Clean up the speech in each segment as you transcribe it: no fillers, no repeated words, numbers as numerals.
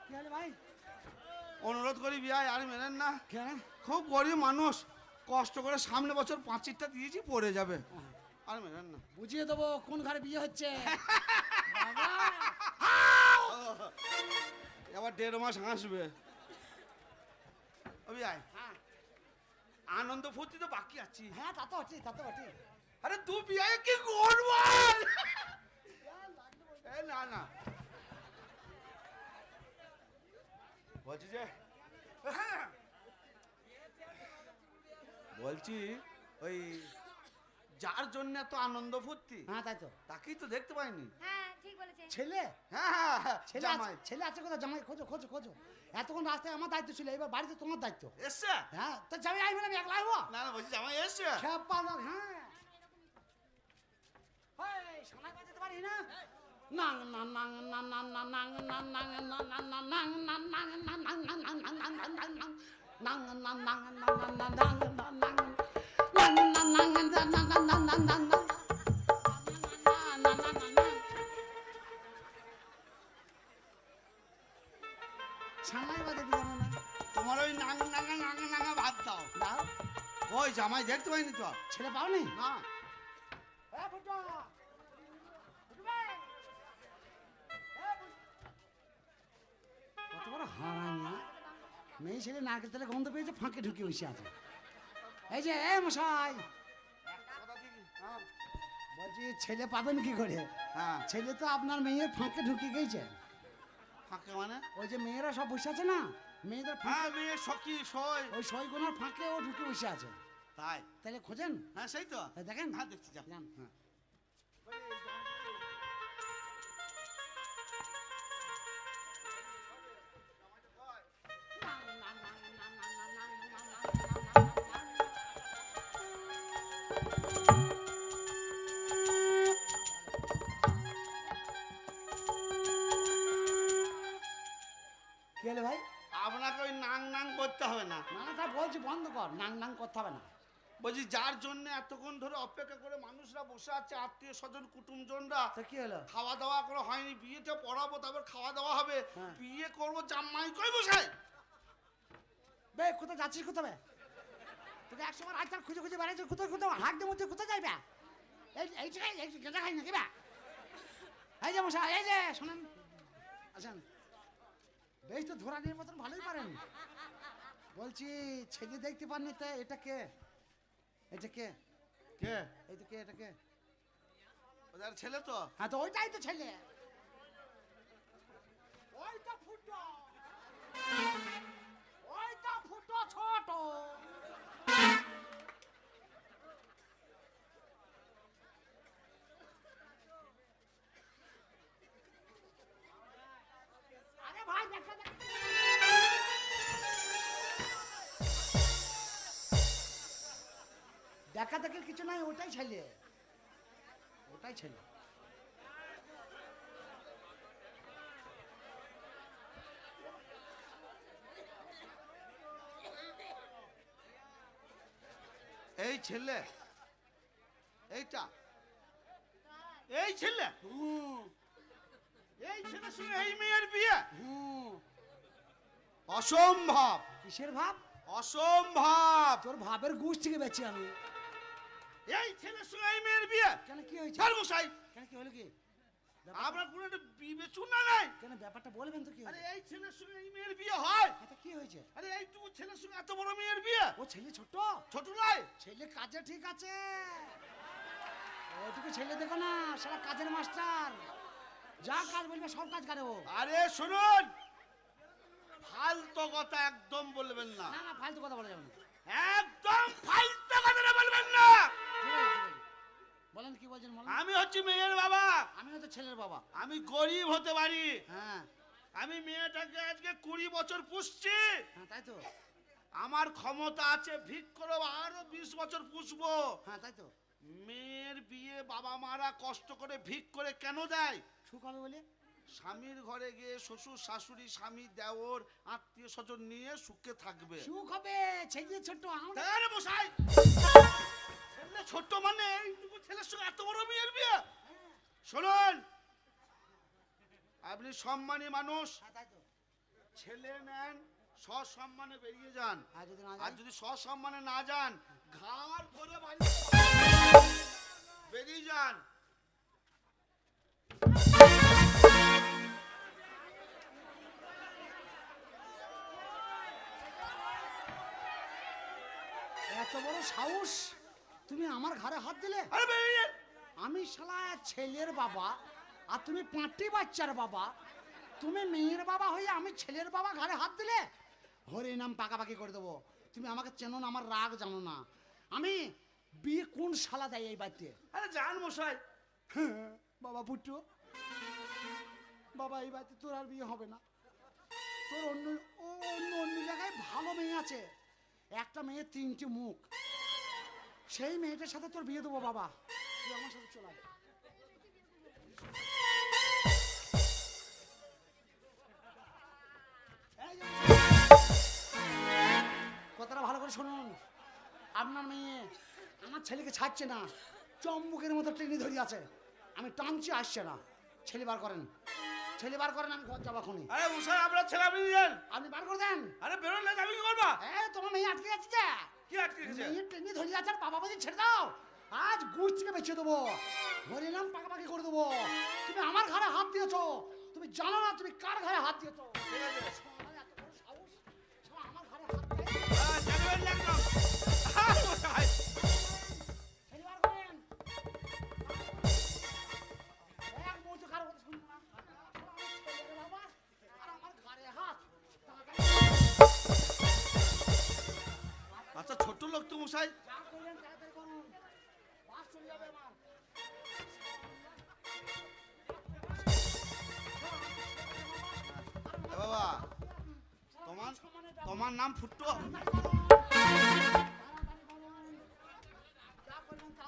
কি হলো ভাই? অনুরোধ করি বিয়াই আর মেনেন না। কেন? খুব গরিব মানুষ, কষ্ট করে সামনে বছর 5টা দিয়েছি, পড়ে যাবে, আর মেনেন না। বুঝিয়ে দেবো কোন ঘরে বিয়ে হচ্ছে। বাবা এবার 1.5 মাস হাসবে। ও বিয়াই, হ্যাঁ আনন্দ ফুর্তি তো বাকি আছি। হ্যাঁ, তা তো হচ্ছে, তা তো হচ্ছে। আরে তুই বিয়াই কি করবো? না না বলছি যে, বলছি ওই যার জন্য এত আনন্দ ফুর্তি, হ্যাঁ তাই তো। তাকেই তো দেখতে পাইনি। হ্যাঁ ঠিক বলেছেন। ছেলে হ্যাঁ হ্যাঁ হ্যাঁ, ছেলে জামাই আছে, ছেলে আছে কোথায়? জামাই খোঁজো খোঁজো খোঁজো। এতক্ষণ রাস্তায় আমার দায়িত্ব ছিল, এবার বাড়িতে তোমার দায়িত্ব। এসছে? হ্যাঁ তো জামাই আইবো না, আমি একলা আইবো? না না, বলছি জামাই এসছে। খেপা দাও, হ্যাঁ। এই শোনা বাজাতে পারি না? নাং না নাং না না না নাং না নাং না না না নাং না নাং না নাং না নাং না নাং না নাং নাং না নাং না না না নাং না নাং নাং না নাং না না না না না না না ছানাই বাজে দিলাম না। তোমার ওই নাঙা নাঙা নাঙা নাঙা ভাত দাও। দাও, ওই জামাই দেখতে পাইনি তো? ছেলে পাওনি? না। এ ফুটো, ফুটো ভাই। কত বড় হারামি! মেয়ে ছেলে নারকেল তেলে গন্ধ পেয়েছে, ফাঁকে ঢুকে বসে আছে। এই যে এ মশাই, হ্যাঁ বলছি ছেলে পাবেন কি করে? হ্যাঁ, ছেলে তো আপনার মেয়ের ফাঁকে ঢুকে গেছে। ফাঁকে মানে? ওই যে মেয়েরা সব বসে আছে না, মেয়েদের হ্যাঁ, ফাঁকে, মেয়ে সখী সই। ওই সইগুলোর ফাঁকে ও ঢুকে বসে আছে। তাই? তাহলে খোঁজেন, হ্যাঁ সেই তো। দেখেন। হ্যাঁ দেখছি, যাও। যান। হ্যাঁ। কি হলো ভাই? আপনাকে ওই নাং নাং করতে হবে না। না তা বলছি বন্ধ কর, নাং নাং করতে হবে না। বলছি যার জন্য এতক্ষণ ধরে অপেক্ষা করে মানুষরা বসে আছে, আত্মীয় স্বজন কুটুমজনরা, তো কি হলো? খাওয়া দাওয়া করে হয়নি, বিয়েতে পড়াবো, তারপর খাওয়া দাওয়া হবে, হ্যাঁ। বিয়ে করবো, জামাই কই বসাই। বে কোথায় যাচ্ছিস, কোথায়? তোকে একসময় রাস্তার খুঁজে খুঁজে বেড়াচ্ছিস, কোথায় কোথাও হাঁক দিয়ে মধ্যে কোথায় যাইবে? এই জায়গায় গেঁজা খাই নাকি বে? এই যে মশাই, এই যে শোনেন, আসেন। বেশ তো ধরানির মতন ভালোই পারেন। বলছি ছেলে দেখতে পাননি তো? এটা কে? এটা কে? কে? এই তো কে, এটা কে? ওদের ছেলে তো? হ্যাঁ তো ওইটাই তো ছেলে। ওইটা ফুটো, ওইটা ফুটো ছোট। আরে ভাই দেখা দেখ, দেখা দেখার কিছু নাই, ওটাই ছেলে, ওটাই ছেলে। এই ছেলে, এইটা এই ছেলে, এই ছেলের সঙ্গে এই মেয়ের বিয়ে? অসম্ভব। কিসের ভাব? অসম্ভব। তোর ভাবের গুছ থেকে বেঁচে আমি। এই ছেলের সঙ্গে এই মেয়ের বিয়ে? কেন কি হয়েছে? স্যার মশাই, কেন কি হলো কি? আপনার কোনো একটা বিবেচনা নাই? কেন ব্যাপারটা বলবেন তো কি আরে হয়েছে? এই ছেলের সঙ্গে এই মেয়ের বিয়ে হয়? আচ্ছা কি হয়েছে? আরে এইটুকু ছেলের সঙ্গে এত বড় মেয়ের বিয়ে? ও ছেলে ছোট, ছোট নয়? ছেলে কাজে ঠিক আছে। ওইটুকু ছেলে দেখো না, সারা কাজের মাস্টার, যা কাজ বলবে সব কাজ করে ও। আরে শুনুন, ফালতু কথা একদম বলবেন না। না না ফালতু কথা বলা যাবে না। একদম ফালতু কথা বলবেন না। ঠিক আছে, ঠিক আছে। বলেন কি বলছেন বলেন। আমি হচ্ছি মেয়ের বাবা, আমি হয়তো ছেলের বাবা। আমি গরিব হতে পারি, হ্যাঁ আমি মেয়েটাকে আজকে 20 বছর পুষছি, হ্যাঁ তাই তো, আমার ক্ষমতা আছে ভিক করে আরো 20 বছর পুষবো। হ্যাঁ তাই তো। মেয়ের বিয়ে বাবা মারা কষ্ট করে ভিক করে কেন দেয়? সুখ হবে বলে। স্বামীর ঘরে গিয়ে শ্বশুর শাশুড়ি স্বামী দেওর আত্মীয় স্বজন নিয়ে সুখে থাকবে। সুখ হবে, ছেলে ছোট আমরা। আরে মশাই, ছেলে ছোট মানে এইটুকু ছেলের সঙ্গে এত বড় মেয়ের বিয়ে? শুনুন, আপনি সম্মানী মানুষ, হ্যাঁ তাই তো। ছেলে নেন, সসম্মানে বেরিয়ে যান। আর যদি না আর যাই? যদি সসম্মানে না যান, ঘাড় ধরে বাড়ি বেরিয়ে যান। এত বড় সাহস, তুমি আমার ঘরে হাত দিলে? আরে বেরিয়ে যান। আমি শালা ছেলের বাবা, আর তুমি পাঁচটি বাচ্চার বাবা। তুমি মেয়ের বাবা হয়ে আমি ছেলের বাবা ঘরে হাত দিলে? হরে নাম পাকাপাকি করে দেবো। তুমি আমাকে চেনো না, আমার রাগ জানো না। আমি বিয়ে কোন শালা দেয় এই বাড়িতে? আরে যান মশাই। হ্যাঁ, বাবা পুট্টু, বাবা এই বাড়িতে তোর আর বিয়ে হবে না। তোর অন্য অন্য অন্য জায়গায় ভালো মেয়ে আছে, একটা মেয়ের 3টি মুখ, সেই মেয়েটার সাথে তোর বিয়ে দেবো বাবা। তুই আমার সাথে চলে আয়। এই যে কথাটা ভালো করে শুনুন। আপনার মেয়ে আমার ছেলেকে ছাড়ছে না, চম্বুকের মতো টেনে ধরে আছে। আমি টানছি, আসছে না। ছেলে বার করেন, ছেলে বার করেন, আমি ঘর যাবো এখনই। আরে মশাই আপনার ছেলে বেরিয়ে যান। আপনি বার করে দেন। আরে বেরোন না, আমি কি করবা? তোমার মেয়ে আটকে যাচ্ছে যে, কি আটকে গেছে? মেয়ে টেনে ধরে আছে, আর বাবা বলছে ছেড়ে দাও, আজ গুড় থেকে বেঁচে দেবো, হরিনাম পাকাপাকি করে দেবো। তুমি আমার ঘরে হাত দিয়েছো, তুমি জানো না তুমি কার ঘরে হাত দিয়েছো। ঠিক আছে। শালা এত বড় সাহস, শালা আমার ঘরে হাত দেয়। যাবেন না একদম। মশাই ছেলে বার করেন। এক মুহূর্ত কারো কথা শুনবো না। শালা আমার ছেলের বাবা, আর আমার ঘরে হাত। আচ্ছা ছোট লোক তো মশাই। যা করবেন তাড়াতাড়ি করুন, বাস চলে যাবে আমার। এ বাবা, তোমার তোমার নাম ফুট্টু?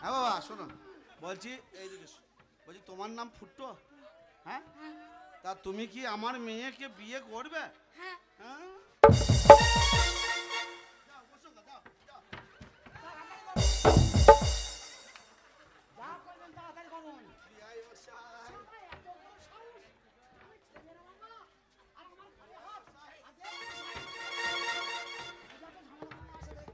হ্যাঁ বাবা শোনো, বলছি এইদিকে বলছি তোমার নাম ফুট্টু? হ্যাঁ, তা তুমি কি আমার মেয়েকে বিয়ে করবে? হ্যাঁ। হ্যাঁ। যাও, বসো গা, যাও, যাও। যা করবেন তাড়াতাড়ি করুন। বিয়াই মশাই। এত বড় সাহস, আমি ছেলের বাবা, আর আমার ঘরে হাত। আর দেখ, এই যাতে ঝামেলা না আসে দেখ।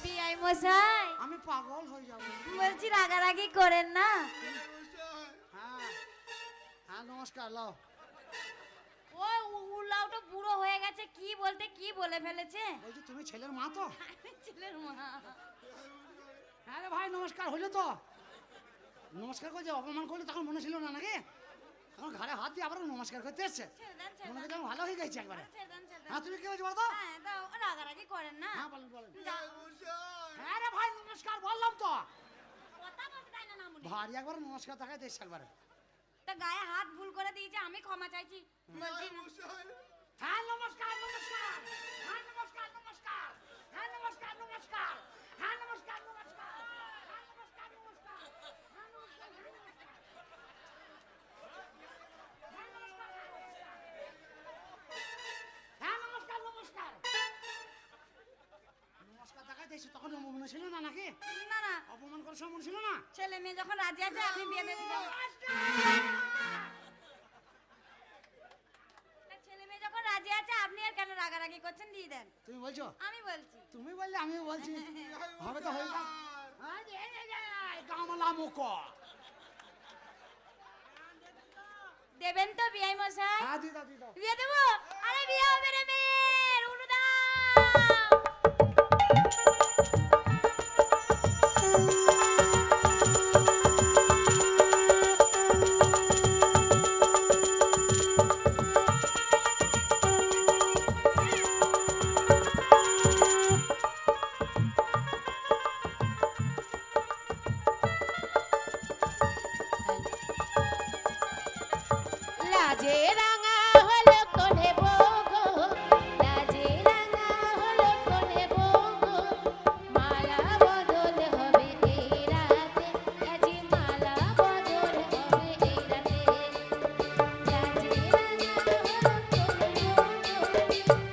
বিআই মশাই, আমি পাগল হয়ে যাবো। বলছি রাগারাগি করেন না। হ্যাঁ হ্যাঁ, নমস্কার, লাও। ওই উলাউটা বুড়ো হয়ে গেছে, কি বলতে কি বলে ফেলেছে। বলছি তুমি ছেলের মা তো? আমি ছেলের মা। হ্যাঁ রে ভাই, নমস্কার হইলো তো? নমস্কার করে যে অপমান করলে তখন মনে ছিল না নাকি? আমার ঘরে হাত দিয়ে আবার নমস্কার করতে এসছে, ছেড়ে দেন, ছেড়ে মনে দেন। করছে আমি ভালো হয়ে গেছি একবারে। ছেড়ে দেন, ছেড়ে দেন। হ্যাঁ, তুমি কি বলছো বলো তো? হ্যাঁ, দাও, রাগারাগি করেন না। হ্যাঁ বলেন বলেন। যা- হ্যাঁ রে ভাই, নমস্কার বললাম তো। কথা বলতে দেয় না নামুনি। ভারী একবার নমস্কার দেখায় দেশ একবারে। তা গায়ে হাত ভুল করে দিয়েছে, আমি ক্ষমা চাইছি। বলছি হ্যাঁ নমস্কার নমস্কার, হ্যাঁ নমস্কার নমস্কার, হ্যাঁ নমস্কার নমস্কার, হ্যাঁ নমস্কার নমস্কার, হ্যাঁ নমস্কার নমস্কার, হ্যাঁ নমস্কার নমস্কার, হ্যাঁ নমস্কার নমস্কার। নমস্কার দেখায় দেশে তখন মনে ছিল না নাকি? না না, অপমান করার সময় মনে ছিল না? ছেলে মেয়ে যখন রাজি আছে আপনি বিয়ে দিয়ে দিতে। তা ছেলে মেয়ে যখন রাজি আছে আপনি আর কেন রাগারাগি করছেন, দিয়ে দেন। তুমি বলছো? আমি বলছি। তুমি বললে আমিও বলছি, হবে তো হয়ে যাক। গামলা মুখো। দেবেন তো বিআই মশাই? হ্যাঁ দিদা দিদা। বিয়ে দেবো? আরে বিয়ে হবে রে মেয়ের, উড়ুদা। লাজে রাঙা হলো কোনে বগো, লাজে রাঙা হলো কোনে বগো, মালা বদল হবে এই রাতে, আজি মালা বদল হবে এই রাতে। লাজে রাঙা হলো কোনে বগো,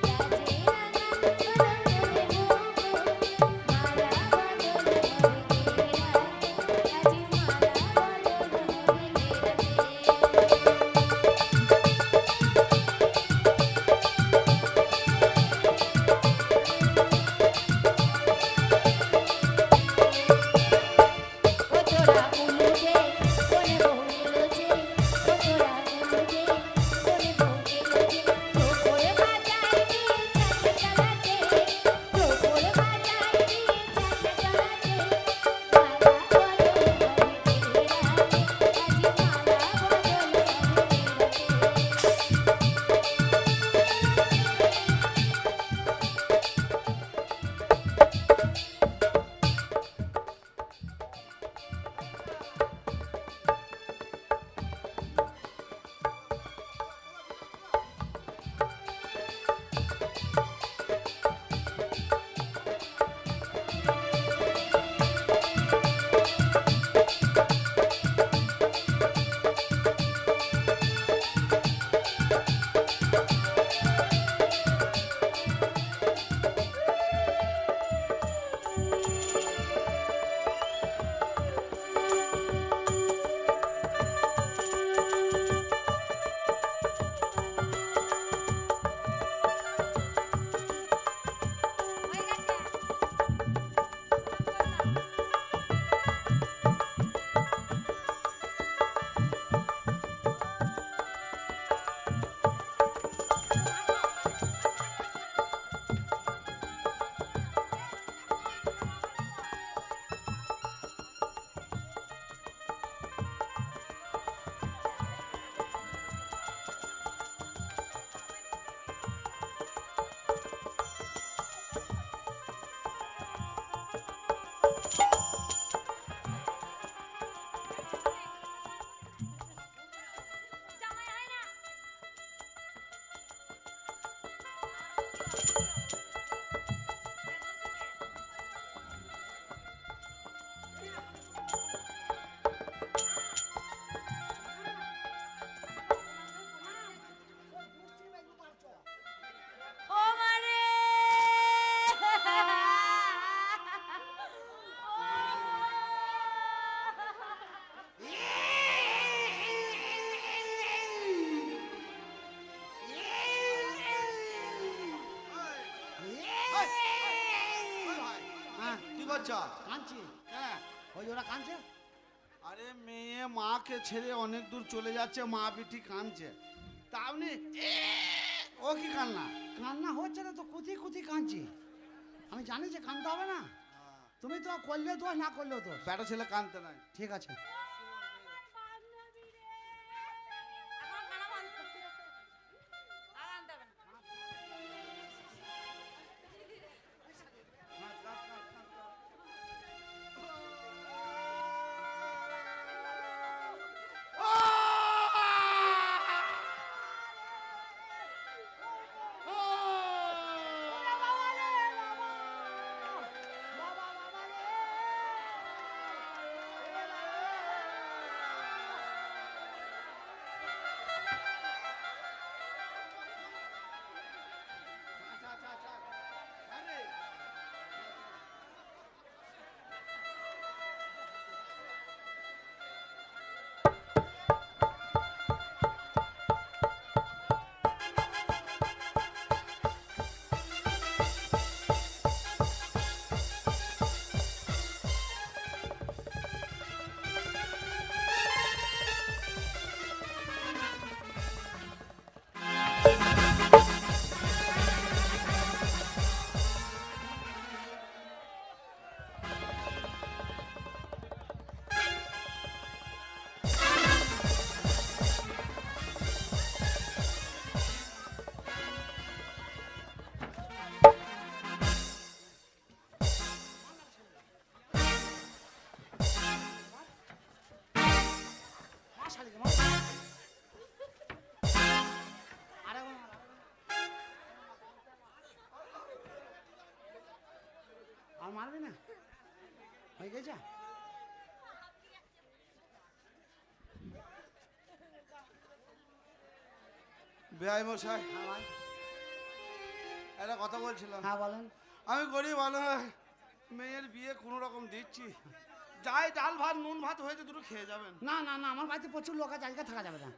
লাজে রাঙা হলো কোনে বগো, জামাই হয় না ও মারে হ্যাঁ কি করছো? কাঁদছি হ্যাঁ ওই যে ওরা কাঁদছে আরে মেয়ে মাকে ছেড়ে অনেক দূর চলে যাচ্ছে, মা পিঠি কাঁদছে। তা আপনি ও কি কান্না? কান্না হচ্ছে না তো কুতি কুতি কাঁদছি। আমি জানি যে কাঁদতে হবে না, তুমি তো করলেও তো না করলেও তো বেটা ছেলে কাঁদতে নাই। ঠিক আছে। এখন কানা বন্ধ আর আনতে হবে না আর মারবি না, হয়ে গেছে। বেআই মশাই, হ্যাঁ ভাই, একটা কথা বলছিলাম। হ্যাঁ বলেন। আমি গরিব মানুষ, মেয়ের বিয়ে কোনো রকম দিচ্ছি, যাই ডাল ভাত নুন ভাত হয়েছে দুটো খেয়ে যাবেন। না না না, আমার বাড়িতে প্রচুর লোক আছে, আজকে থাকা যাবে না।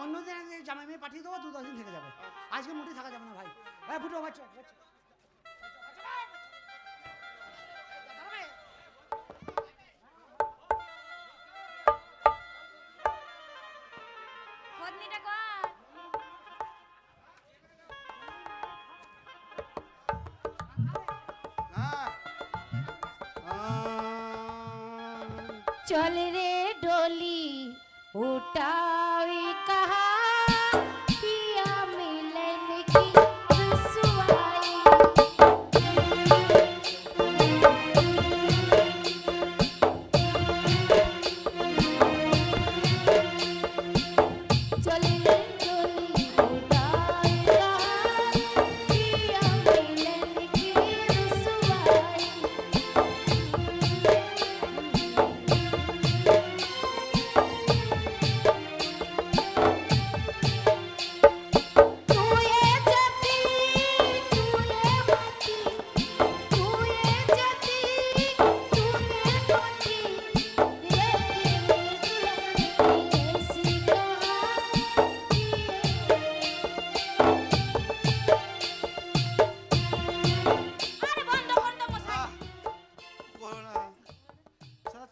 অন্যদিন আজকে জামাই মেয়ে পাঠিয়ে দেবো, 2-10 দিন থেকে যাবে। আজকে মোটেই থাকা যাবে না ভাই। হ্যাঁ ফুটো বাচ্চা খোদনিটা কর হ্যাঁ चल रे डोली उठावी कहा पिया मिलन की रसवाई चल रे डोली उठावी कहा पिया मिलन की रसवाई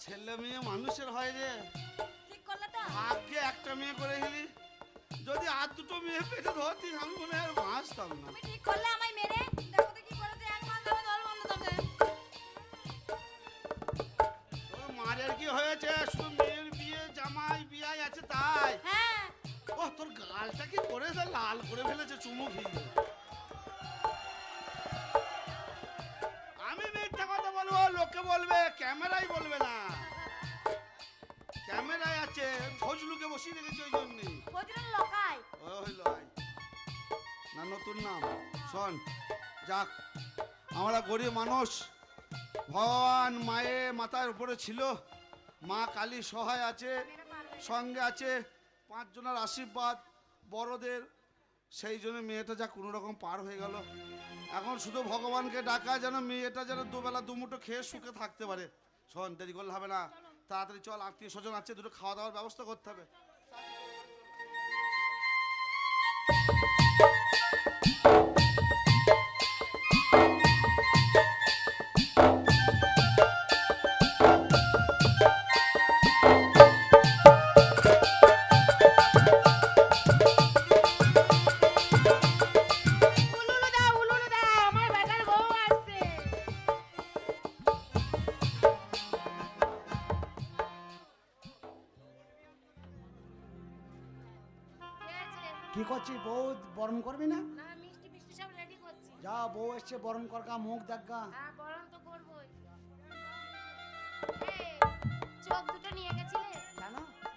ছেলে মেয়ে মানুষের হয় রে, ঠিক করলে তো ভাগ্যে একটা মেয়ে করে গেলি। যদি আর দুটো মেয়ে পেটে ধরতি আমি মনে হয় আর বাঁচতাম না। তুমি ঠিক করলে আমায় মেরে দেখো তো কি করেছে এক মাস ধরে দল বন্ধ তোকে তোর মারের কি হয়েছে? শুধু মেয়ের বিয়ে জামাই বিয়াই আছে তাই? হ্যাঁ ও তোর গালটা কি করেছে লাল করে ফেলেছে চুমু খেয়ে। আমি মিথ্যা কথা বলবো, লোকে বলবে ক্যামেরাই বলবে না, ক্যামেরায় আছে, ফজলুকে বসিয়ে রেখেছে ওই জন্যই। ফজলুল লকায়। ওই লয় না, নতুন নাম। শোন, যাক, আমরা গরিব মানুষ, ভগবান মায়ের মাথার উপরে ছিল, মা কালী সহায় আছে, সঙ্গে আছে 5 জনের আশীর্বাদ বড়দের, সেই জন্য মেয়েটা যা কোনো রকম পার হয়ে গেল। এখন শুধু ভগবানকে ডাকা যেন মেয়েটা যেন দুবেলা দুমুঠো খেয়ে সুখে থাকতে পারে। শোন, দেরি করলে হবে না, তাড়াতাড়ি চল, আত্মীয় স্বজন আছে, দুটো খাওয়া দাওয়ার ব্যবস্থা করতে হবে। উলুলু দা, আমার বেটার বউ আসছে। কি করছিস বউ, বরণ করবি না? না, মিষ্টি মিষ্টি সব রেডি করছি। যা, বউ এসছে, বরণ করগা, মুখ দেখা। হ্যাঁ, বরণ তো করবোই। এই, চোখ দুটো নিয়ে গেছিলে? কেন?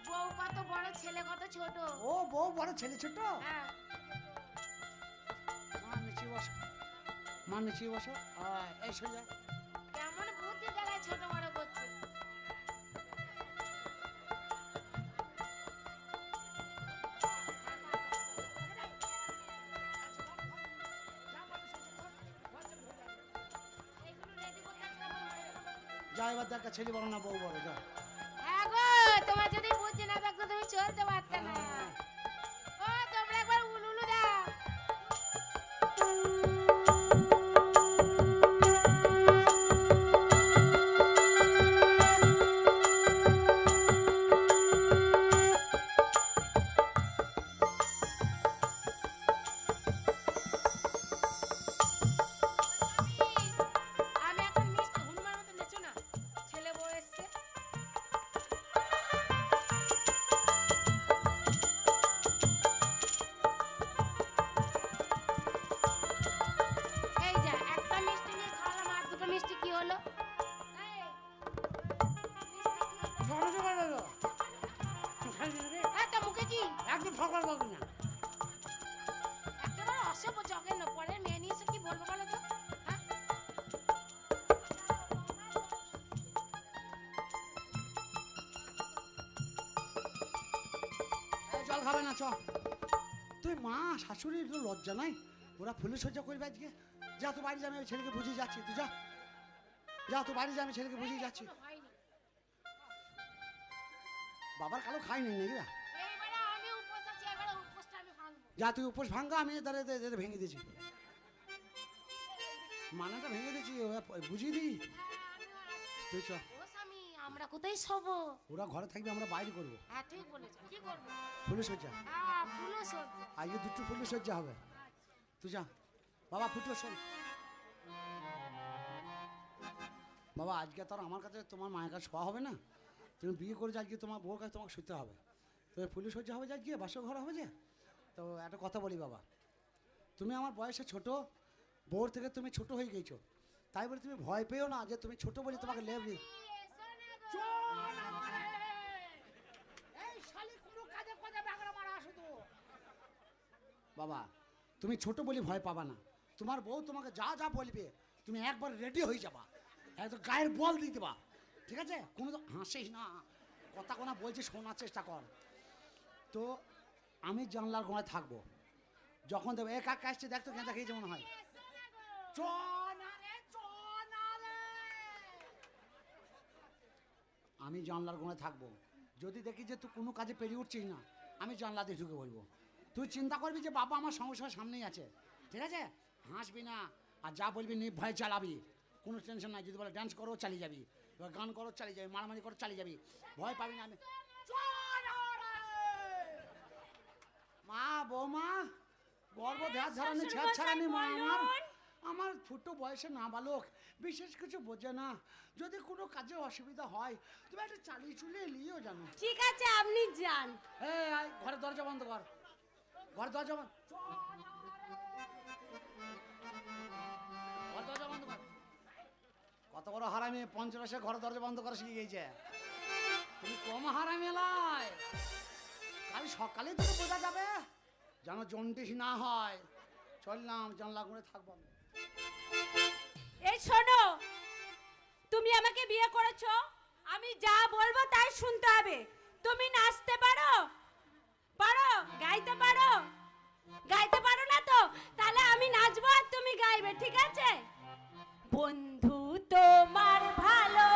বউ কত বড়, ছেলে কত ছোট। ও বউ বড়, ছেলে ছোট। হ্যাঁ। মা নিচে বসো, মা নিচে বসো। এই সোজা। কেমন বুদ্ধি দেখায় ছোট বড় করছে। এগুলো রেডি করতে আজকে আমার মায়ের কথা। যা, এবার দেখা, ছেলে বড় না বউ বড়, যা। হ্যাঁ গো, তোমার যদি বুদ্ধি না থাকতো তুমি চলতে পারতে না। ও, তোমরা একবার উলুলু দাও। আমি এখন মিষ্টি হনুমান মতো নেচো না, ছেলে বউ এসছে। এই যা, একটা মিষ্টি নিয়ে খাওয়ালাম, আর দুটো মিষ্টি কি হলো? এই, মিষ্টি কি হলো? সরো বলো গো। খাই না রে, এই, তোর মুখে কি? একদম ফকর বলবি না। একেবারে অসভ্য জঘন্য, পরের মেয়ে নিয়ে এসে কি বলবো বলো তো? হ্যাঁ? এই, জল খাবে না, চ। তুই মা শাশুড়ির তো লজ্জা নাই? ওরা ফুলে সজ্জা করবে আজকে। যা, তো বাড়ি যা, আমি ওই ছেলেকে বুঝিয়ে যাচ্ছি, তুই যা। যা, তো বাড়ি যা, আমি ছেলেকে বুঝিয়ে যাচ্ছি। এখনো হয়নি। বাবার কালো খাই নাই নাকি? এইবারে আমি উপোস আছি, এবারে উপোসটা আমি ভাঙবো। যা, তুই উপোস ভাঙ্গা, আমি তাদের ভেঙে দিয়েছি, মানাটা ভেঙে দিয়েছি, বুঝিয়ে দিই। তুই চ। ও স্বামী, আমরা কোথায় শোবো? ওরা ঘরে থাকবে, আমরা বাইরে করবো হ্যাঁ, ঠিক বলেছো। কি করবো? ফুলে সজ্জা। হ্যাঁ, ফুলো সজ্জা। আজকে দুটো ফুলে সজ্জা হবে। তুই যা বাবা, ফুটো শোন বাবা, আজকে তো আর আমার কাছে তোমার মায়ের কাছে শোয়া হবে না। তুমি বিয়ে করে আজকে তোমার বউর কাছে তোমাকে শুতে হবে। তুমি ফুলে সজ্জা হবে আজকে, বাসর ঘর হবে যে। তো একটা কথা বলি বাবা, তুমি আমার বয়সে ছোট, বউর থেকে তুমি ছোট হয়ে গেছো, তাই বলে তুমি ভয় পেও না যে তুমি ছোট বলে তোমাকে লেভ দিই। বাবা, তুমি ছোট বলে ভয় পাবা না। তোমার বউ তোমাকে যা যা বলবে তুমি একবার রেডি হয়ে যাবা, একদম গায়ের বল দিয়ে দেবা, ঠিক আছে? কোনো তো হাসিস না, কথা কোনা বলছি, শোনার চেষ্টা কর। তো আমি জানলার গোড়ায় থাকবো, যখন দেবো এক কাকা আসছে, দেখতো কেঁচা খেয়েছে মনে হয়। আমি জানলার গোড়ায় থাকবো, যদি দেখি যে তুই কোনো কাজে পেরিয়ে উঠছিস না, আমি জানলা দিয়ে ঢুকে বলবো। তুই চিন্তা করবি যে বাবা আমার সংসার সামনেই আছে, ঠিক আছে? হাসবি না, আর যা বলবি নির্ভয় চালাবি, কোনো টেনশন নাই। যদি বলে ডান্স করো চালিয়ে যাবি, এবার গান করো চালিয়ে যাবি, মারামারি করো চালিয়ে যাবি, ভয় পাবি না। আমি মা, বৌমা, গর্ব ধ্যাস ধারানি ছেদ ছাড়ানি মা আমার ছোট বয়সে নাবালক, বিশেষ কিছু বোঝে না। যদি কোনো কাজে অসুবিধা হয় তুমি একটা চালিয়ে চুলিয়ে নিয়েও জানো। ঠিক আছে, আপনি যান। এই আয়, ঘরের দরজা বন্ধ কর, ঘরের দরজা বন্ধ, ঘর দরজা বন্ধ কর। কত বড় হারামি, পঞ্চরসে ঘর দরজা বন্ধ করা শিখে গেছে। তুমি কম হারামি লাই। কাল সকালে তোকে বোঝা যাবে যেন জন্ডিস না হয়। চললাম, জানলা করে থাকবো আমি। এই শোনো, তুমি আমাকে বিয়ে করেছো, আমি যা বলবো তাই শুনতে হবে। তুমি নাচতে পারো? পারো? গাইতে পারো? গাইতে পারো না তো? তাহলে আমি নাচবো আর তুমি গাইবে, ঠিক আছে? বন্ধু তোমার ভালো